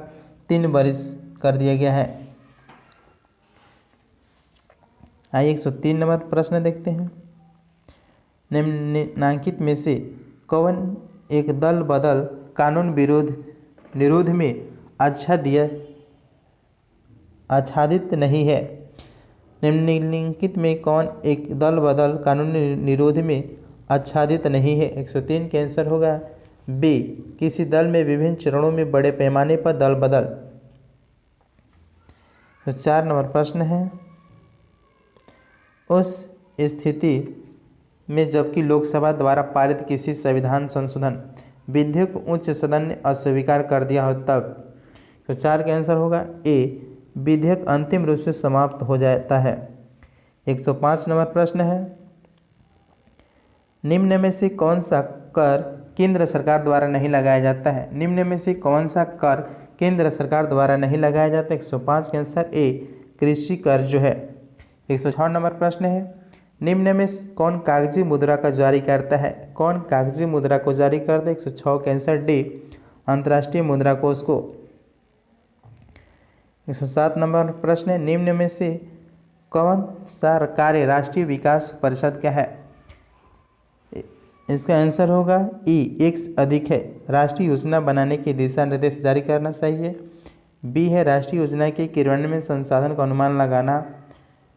3 वर्ष कर दिया गया है। आइए 103 नंबर प्रश्न देखते हैं, निम्नलिखित में से कौन एक दल बदल कानून निरोध में आच्छादित नहीं है। निम्नलिखित में कौन एक दल बदल कानून निरोध में आच्छादित नहीं है। 103 का आंसर होगा बी, किसी दल में विभिन्न चरणों में बड़े पैमाने पर दल बदल। तो 4 नंबर प्रश्न है, उस स्थिति में जबकि लोकसभा द्वारा पारित किसी संविधान संशोधन विधेयक को उच्च सदन ने अस्वीकार कर दिया हो तब। तो 4 का आंसर होगा ए, विधेयक अंतिम रूप से समाप्त हो जाता है। 105 नंबर प्रश्न है, निम्न में से कौन सा कर केंद्र सरकार द्वारा नहीं लगाया जाता है। निम्न में से कौन सा कर केंद्र सरकार द्वारा नहीं लगाया जाता। 105 के आंसर ए, कृषि कर जो है। 106 नंबर प्रश्न है, निम्न में कौन कागजी मुद्रा का जारी करता है। कौन कागजी मुद्रा को जारी करता है। 106 के आंसर डी, अंतर्राष्ट्रीय मुद्रा कोष को। 107 नंबर प्रश्न है, निम्न में से कौन सा कार्य राष्ट्रीय विकास परिषद का है। इसका आंसर होगा ई, एक से अधिक है। राष्ट्रीय योजना बनाने के दिशा निर्देश जारी करना चाहिए। बी है राष्ट्रीय योजना के क्रियान्वयन संसाधन का अनुमान लगाना,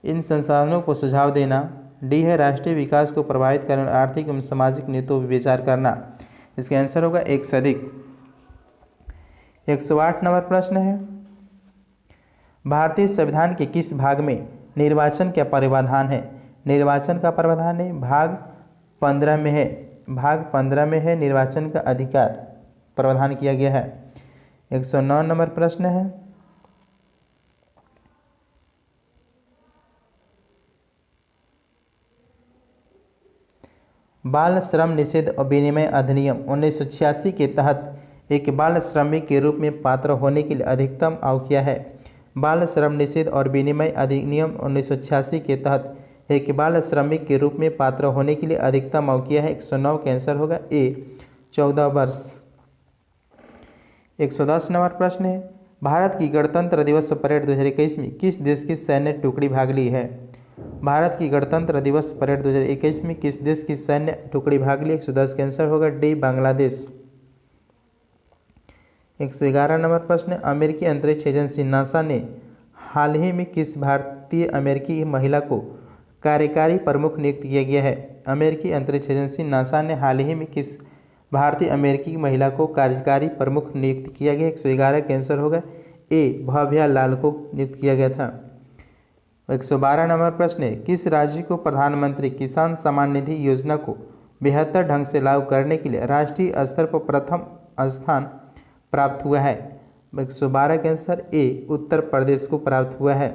इन संसाधनों को सुझाव देना। डी है राष्ट्रीय विकास को प्रभावित करने और आर्थिक एवं सामाजिक नीतियों पर विचार करना। इसका आंसर होगा एक से अधिक। 108 नंबर प्रश्न है, भारतीय संविधान के किस भाग में निर्वाचन का प्रावधान है। निर्वाचन का प्रावधान है भाग 15 में है। भाग 15 में है निर्वाचन का अधिकार प्रावधान किया गया है। 109 नंबर प्रश्न है, बाल श्रम निषेध और विनिमय अधिनियम 1986 के तहत एक बाल श्रमिक के रूप में पात्र होने के लिए अधिकतम आयु क्या है। बाल श्रम निषेध और विनिमय अधिनियम 1986 के तहत एक बाल श्रमिक के रूप में पात्र होने के लिए अधिकतम आयु क्या है। 109 का आंसर होगा ए, 14 वर्ष। 110 नंबर प्रश्न है, भारत की गणतंत्र दिवस परेड 2021 में किस देश की सैन्य टुकड़ी भाग ली है। भारत की गणतंत्र दिवस परेड 2021 में किस देश की सैन्य टुकड़ी भाग ली। 110 का आंसर होगा डी, बांग्लादेश। 111 नंबर प्रश्न, अमेरिकी अंतरिक्ष एजेंसी नासा ने हाल ही में किस भारतीय अमेरिकी महिला को कार्यकारी प्रमुख नियुक्त किया गया है। अमेरिकी अंतरिक्ष एजेंसी नासा ने हाल ही में किस भारतीय अमेरिकी महिला को कार्यकारी प्रमुख नियुक्त किया गया। 111 का आंसर होगा ए, भव्या लाल को नियुक्त किया गया था। 112 नंबर प्रश्न है, किस राज्य को प्रधानमंत्री किसान सम्मान निधि योजना को बेहतर ढंग से लागू करने के लिए राष्ट्रीय स्तर पर प्रथम स्थान प्राप्त हुआ है? 112 के आंसर ए उत्तर प्रदेश को प्राप्त हुआ है।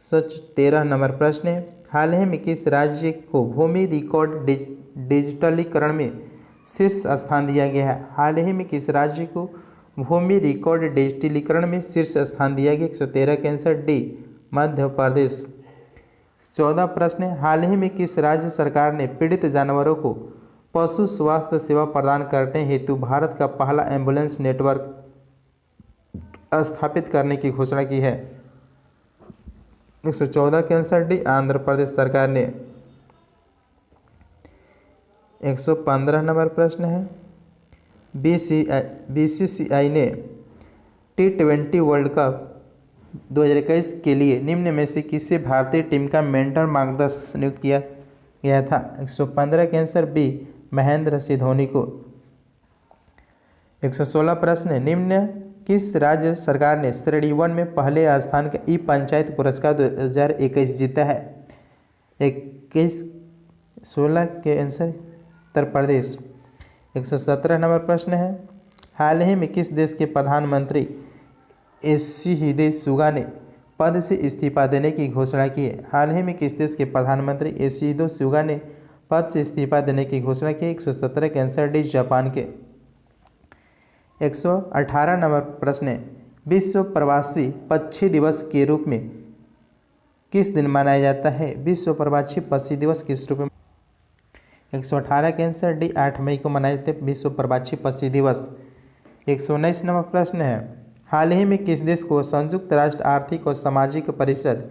113 नंबर प्रश्न है, हाल ही में किस राज्य को भूमि रिकॉर्ड डिजिटलीकरण में शीर्ष स्थान दिया गया है? हाल ही में किस राज्य को भूमि रिकॉर्ड डिजिटलीकरण में शीर्ष स्थान दिया गया? 113 के आंसर डी मध्य प्रदेश। 14 प्रश्न है, हाल ही में किस राज्य सरकार ने पीड़ित जानवरों को पशु स्वास्थ्य सेवा प्रदान करने हेतु भारत का पहला एम्बुलेंस नेटवर्क स्थापित करने की घोषणा की है? 114 के आंसर डी आंध्र प्रदेश सरकार ने। 115 नंबर प्रश्न है, बीसीसीआई ने T20 वर्ल्ड कप 2021 के लिए निम्न में से किसे भारतीय टीम का मेंटर मार्गदर्शक नियुक्त किया गया था? 115 के आंसर बी महेंद्र सिंह धोनी को। 116 प्रश्न है, निम्न किस राज्य सरकार ने श्रेणी 1 में पहले स्थान का ई पंचायत पुरस्कार 2021 जीता है? 16 के आंसर उत्तर प्रदेश। 117 नंबर प्रश्न है, हाल ही में किस देश के प्रधानमंत्री योशिहिदे सुगा ने पद से इस्तीफा देने की घोषणा की है? हाल ही में किस देश के प्रधानमंत्री योशिहिदे सुगा ने पद से इस्तीफा देने की घोषणा की? 117 के आंसर डी जापान के। 118 नंबर प्रश्न है, विश्व प्रवासी पक्षी दिवस के रूप में किस दिन मनाया जाता है? विश्व प्रवासी पक्षी दिवस किस रूप में? 118 के आंसर डी 8 मई को मनाए जाते विश्व प्रवासी पक्षी दिवस। 119 नंबर प्रश्न है, हाल ही में किस देश को संयुक्त राष्ट्र आर्थिक और सामाजिक परिषद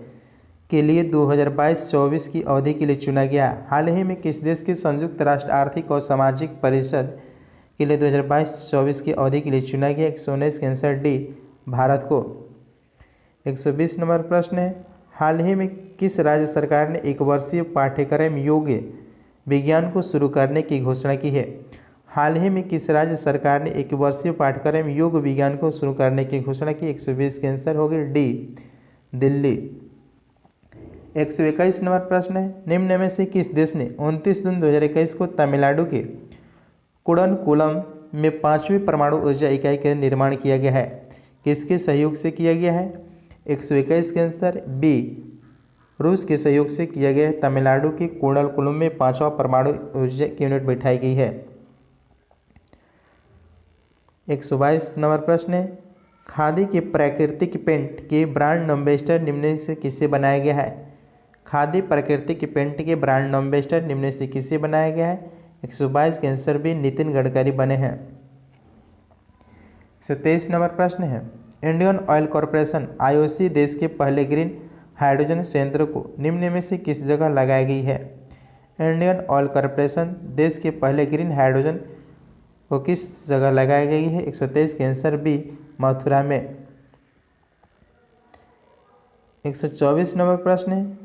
के लिए 2022-24 की अवधि के लिए चुना गया? हाल ही में किस देश की संयुक्त राष्ट्र आर्थिक और सामाजिक परिषद के लिए 2022-24 की अवधि के लिए चुना गया? 119 के आंसर डी भारत को। 120 नंबर प्रश्न है, हाल ही में किस राज्य सरकार ने एक वर्षीय पाठ्यक्रम योग विज्ञान को शुरू करने की घोषणा की है? हाल ही में किस राज्य सरकार ने एक वर्षीय पाठ्यक्रम योग विज्ञान को शुरू करने की घोषणा की? 120 के आंसर हो गए डी दिल्ली। 121 नंबर प्रश्न है, निम्न में से किस देश ने 29 जून 2021 को तमिलनाडु के कुडनकुलम में 5वीं परमाणु ऊर्जा इकाई का निर्माण किया गया है? किसके सहयोग से किया गया है? 121 के आंसर बी रूस के सहयोग से किया गया है। तमिलनाडु के कुडनकुलम में 5वां परमाणु ऊर्जा की यूनिट बैठाई गई है। 122 नंबर प्रश्न है, खादी के प्राकृतिक पेंट के ब्रांड एम्बेसडर निम्न से किसे बनाया गया है? खादी प्राकृतिक पेंट के ब्रांड एम्बेसडर निम्न से किसे बनाया गया है? 122 के आंसर भी नितिन गडकरी बने हैं। 123 नंबर प्रश्न है, इंडियन ऑयल कॉरपोरेशन IOC देश के पहले ग्रीन हाइड्रोजन संयंत्र को निम्न में से किस जगह लगाई गई है? इंडियन ऑयल कॉरपोरेशन देश के पहले ग्रीन हाइड्रोजन को किस जगह लगाई गई है? 123 के आंसर बी मथुरा में। 124 नंबर प्रश्न है,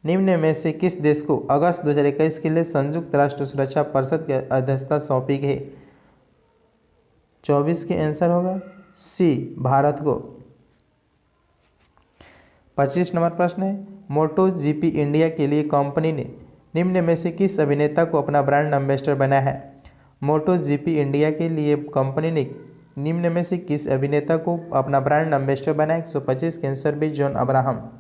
निम्न में से किस देश को अगस्त 2021 के लिए संयुक्त राष्ट्र सुरक्षा परिषद की अध्यक्षता सौंपी गई? 24 के आंसर होगा सी भारत को। 25 नंबर प्रश्न है, मोटो जीपी इंडिया के लिए कंपनी ने निम्न में से किस अभिनेता को अपना ब्रांड एम्बेसडर बनाया है? मोटो जीपी इंडिया के लिए कंपनी ने निम्न में से किस अभिनेता को अपना ब्रांड एम्बेसडर बनाया? 125 के आंसर भी जॉन अब्राहम।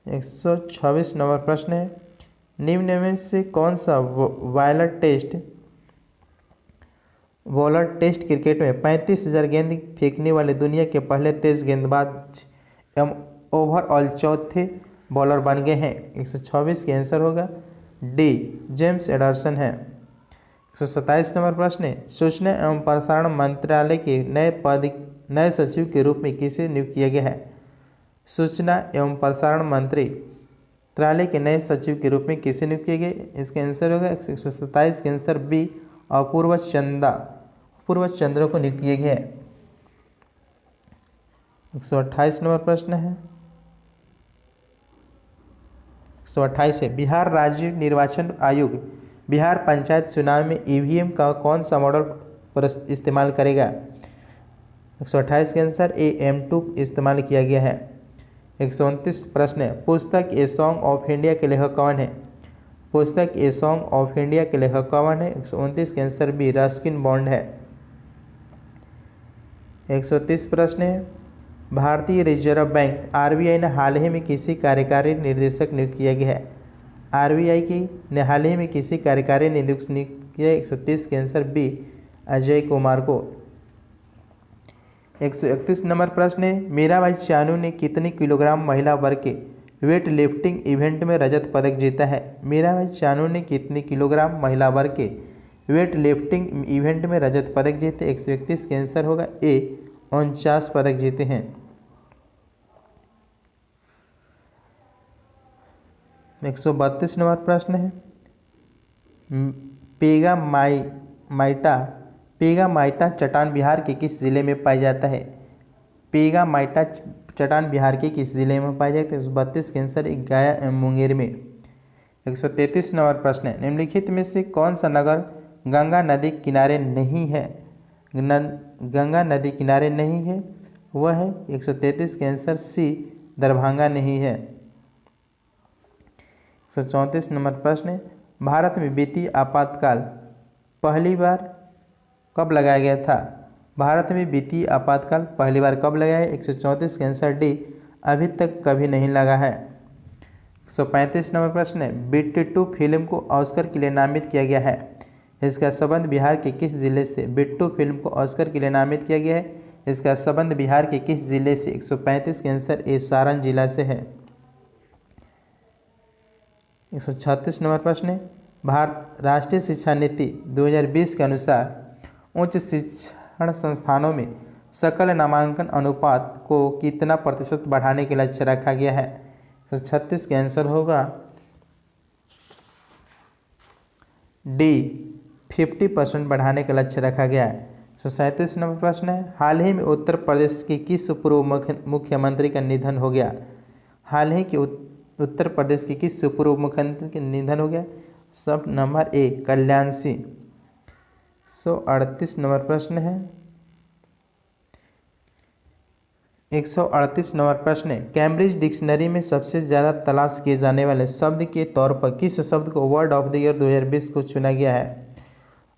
126 नंबर प्रश्न है, निम्न में से कौन सा बॉलर टेस्ट क्रिकेट में 35,000 गेंद फेंकने वाले दुनिया के पहले तेज गेंदबाज एवं ओवरऑल चौथे बॉलर बन गए हैं? 126 के आंसर होगा डी जेम्स एंडरसन है। 127 नंबर प्रश्न है, सूचना एवं प्रसारण मंत्रालय के नए सचिव के रूप में किसे नियुक्त किया गया है? सूचना एवं प्रसारण मंत्रालय के नए सचिव के रूप में किसे नियुक्त किए गए? इसका आंसर होगा 127 के आंसर बी अपूर्व चंद्र को नियुक्त किया गया है। 128 नंबर प्रश्न है, 128 है, बिहार राज्य निर्वाचन आयोग बिहार पंचायत चुनाव में ईवीएम का कौन सा मॉडल इस्तेमाल करेगा? 128 के आंसर AM2 इस्तेमाल किया गया है। 129 प्रश्न है, पुस्तक ए सॉन्ग ऑफ इंडिया के लेखक कौन है? पुस्तक ए सॉन्ग ऑफ इंडिया के लेखक कौन है? 129 के आंसर बी रस्किन बॉन्ड है। 130 प्रश्न है, भारतीय रिजर्व बैंक RBI ने हाल ही में किसी कार्यकारी निर्देशक नियुक्त किया गया है? RBI की ने हाल ही में किसी कार्यकारी नियुक्त किया? 130 के आंसर बी अजय कुमार को। 131 नंबर प्रश्न है, मीराबाई चानू ने कितने किलोग्राम महिला वर्ग के वेट लिफ्टिंग इवेंट में रजत पदक जीता है? मीराबाई चानू ने कितने किलोग्राम महिला वर्ग के वेट लिफ्टिंग इवेंट में रजत पदक जीते? 131 के आंसर होगा ए 49 पदक जीते हैं। 132 नंबर प्रश्न है, पेगा माइटा चट्टान बिहार के किस जिले में पाया जाता है? पेगा माइटा चट्टान बिहार के किस जिले में पाए जाते हैं? 132 के आंसर गया एवं मुंगेर में। 133 नंबर प्रश्न है, निम्नलिखित में से कौन सा नगर गंगा नदी किनारे नहीं है? गंगा नदी किनारे नहीं है वह है 133 के आंसर सी दरभंगा नहीं है। 134 नंबर प्रश्न है, भारत में वित्तीय आपातकाल पहली बार कब लगाया गया था? भारत में वित्तीय आपातकाल पहली बार कब लगाया है? 134 के आंसर डी अभी तक कभी नहीं लगा है। 135 नंबर प्रश्न है, बिट्टू फिल्म को ऑस्कर के लिए नामित किया गया है? इसका संबंध बिहार के किस जिले से? बिट्टू फिल्म को ऑस्कर के लिए नामित किया गया है, इसका संबंध बिहार के किस जिले से? 135 के आंसर ए सारण जिला से है। 136 नंबर प्रश्न है, भारत राष्ट्रीय शिक्षा नीति 2020 के अनुसार उच्च शिक्षण संस्थानों में सकल नामांकन अनुपात को कितना प्रतिशत बढ़ाने के लक्ष्य रखा गया है? 136 के आंसर होगा डी 50% बढ़ाने का लक्ष्य रखा गया है। 137 नंबर प्रश्न है, हाल ही में उत्तर प्रदेश के किस पूर्व मुख्यमंत्री का निधन हो गया? हाल ही के उत्तर प्रदेश के किस पूर्व मुख्यमंत्री का निधन हो गया? सब number A Kalyan Singh. 138 number प्रश्न है, 138 नंबर प्रश्न है, कैम्ब्रिज डिक्शनरी में सबसे ज़्यादा तलाश किए जाने वाले शब्द के तौर पर किस शब्द को वर्ड ऑफ द ईयर 2020 को चुना गया है?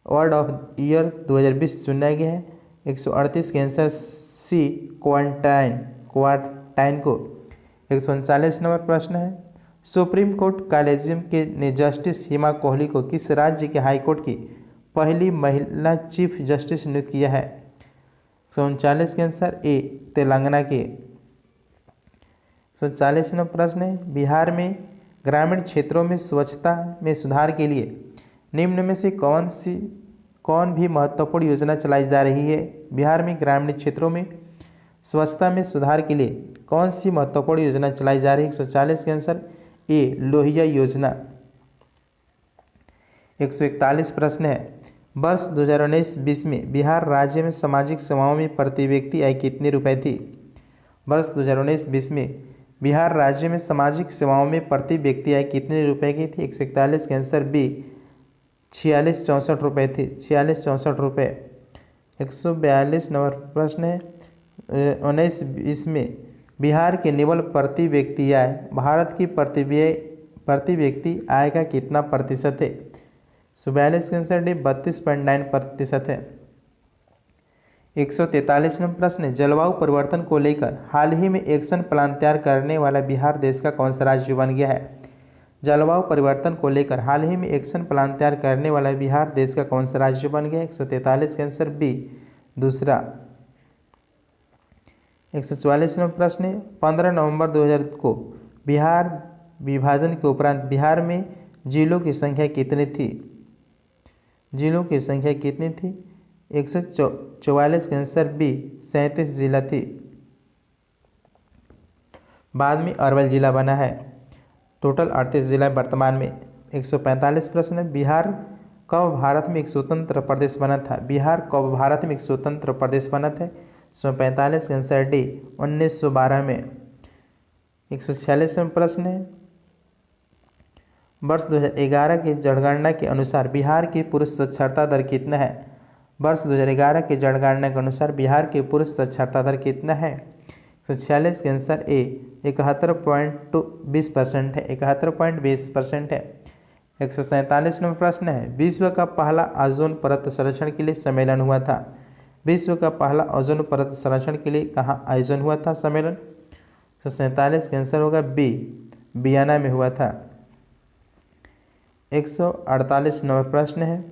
वर्ड ऑफ ईयर 2020 चुना गया है। 138 के आंसर सी क्वारटाइन को। 139 नंबर प्रश्न है, सुप्रीम कोर्ट कॉलेजियम के ने जस्टिस हिमा कोहली को किस राज्य के हाई कोर्ट की पहली महिला चीफ जस्टिस नियुक्त किया है? 139 के आंसर ए तेलंगाना के। 140 नंबर प्रश्न है, बिहार में ग्रामीण क्षेत्रों में स्वच्छता में सुधार के लिए निम्न में से कौन भी महत्वपूर्ण योजना चलाई जा रही है? बिहार में ग्रामीण क्षेत्रों में स्वच्छता में सुधार के लिए कौन सी महत्वपूर्ण योजना चलाई जा रही है? 140 के आंसर ए लोहिया योजना। 141 प्रश्न है, वर्ष 2019-20 में बिहार राज्य में सामाजिक सेवाओं में प्रति व्यक्ति आय कितने रुपए थी? वर्ष 2019-20 में बिहार राज्य में सामाजिक सेवाओं में प्रति व्यक्ति आय कितने रुपए की थी? 141 के आंसर बी 4664 रुपये थी, 4664 रुपये। 142 नंबर प्रश्न है, 19-20 में बिहार के निवल प्रति व्यक्ति आय भारत की प्रति व्यक्ति आय का कितना प्रतिशत है? 142 के आंसर डी 32.9% है। 143 नंबर प्रश्न है, जलवायु परिवर्तन को लेकर हाल ही में एक्शन प्लान तैयार करने वाला बिहार देश का कौन सा राज्य बन गया है? जलवायु परिवर्तन को लेकर हाल ही में एक्शन प्लान तैयार करने वाला बिहार देश का कौन सा राज्य बन गया? 143 के आंसर बी दूसरा। 144 नंबर प्रश्न है, 15 नवंबर 2000 को बिहार विभाजन के उपरांत बिहार में जिलों की संख्या कितनी थी? जिलों की संख्या कितनी थी? 144 के आंसर बी 37 जिला थी। बाद में अरवल जिला बना है। टोटल 38 जिला वर्तमान में। 145 प्रश्न है, बिहार कब भारत में एक स्वतंत्र प्रदेश बना था? बिहार कब भारत में एक स्वतंत्र प्रदेश बना था? 145 का आंसर डी 1912 में। 146 में प्रश्न है, वर्ष 2011 की जनगणना के अनुसार बिहार की पुरुष साक्षरता दर कितना है? वर्ष 2011 की जनगणना के अनुसार बिहार की पुरुष साक्षरता दर कितना है? 146 के आंसर ए 71.20% है, 71.20% है। 147 नंबर प्रश्न है, विश्व का पहला ओजोन परत संरक्षण के लिए सम्मेलन हुआ था। विश्व का पहला ओजोन परत संरक्षण के लिए कहाँ आयोजन हुआ था सम्मेलन? 147 का आंसर होगा बी, वियना में हुआ था। 148 नंबर प्रश्न है,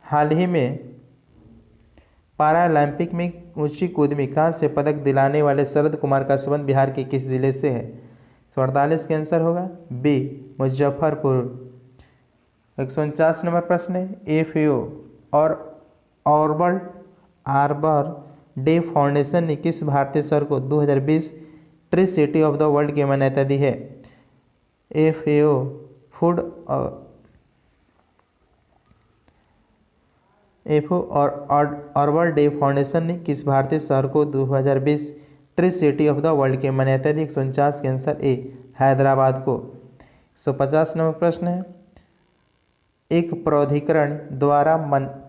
हाल ही में पैरालंपिक में ऊंची कूद में कांस्य पदक दिलाने वाले शरद कुमार का संबंध बिहार के किस जिले से है? 148 का आंसर होगा बी, मुजफ्फरपुर। 149 नंबर प्रश्न है, एफएओ और ऑर्बल आर्बर डे फाउंडेशन ने किस भारतीय शहर को 2020 tree city of the world की मान्यता दी है? एफएओ फूड और अर्बन डे फाउंडेशन ने किस भारतीय शहर को 2020 tree city of the world की मान्यता दी? 149 के आंसर ए, हैदराबाद को। 150 नंबर प्रश्न है, एक प्राधिकरण द्वारा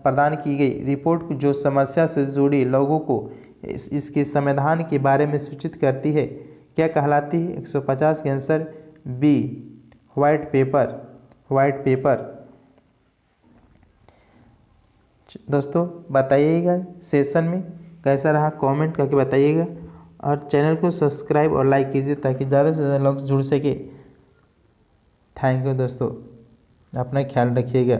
प्रदान की गई रिपोर्ट जो समस्या से जुड़ी लोगों को इसके समाधान के बारे में सूचित करती है क्या कहलाती है? 150 के answer B, white paper. White paper. दोस्तों बताइएगा सेशन में कैसा रहा, कमेंट करके बताइएगा और चैनल को सब्सक्राइब और लाइक कीजिए ताकि ज़्यादा से ज़्यादा लोग जुड़ सके। थैंक यू दोस्तों, अपना ख्याल रखिएगा।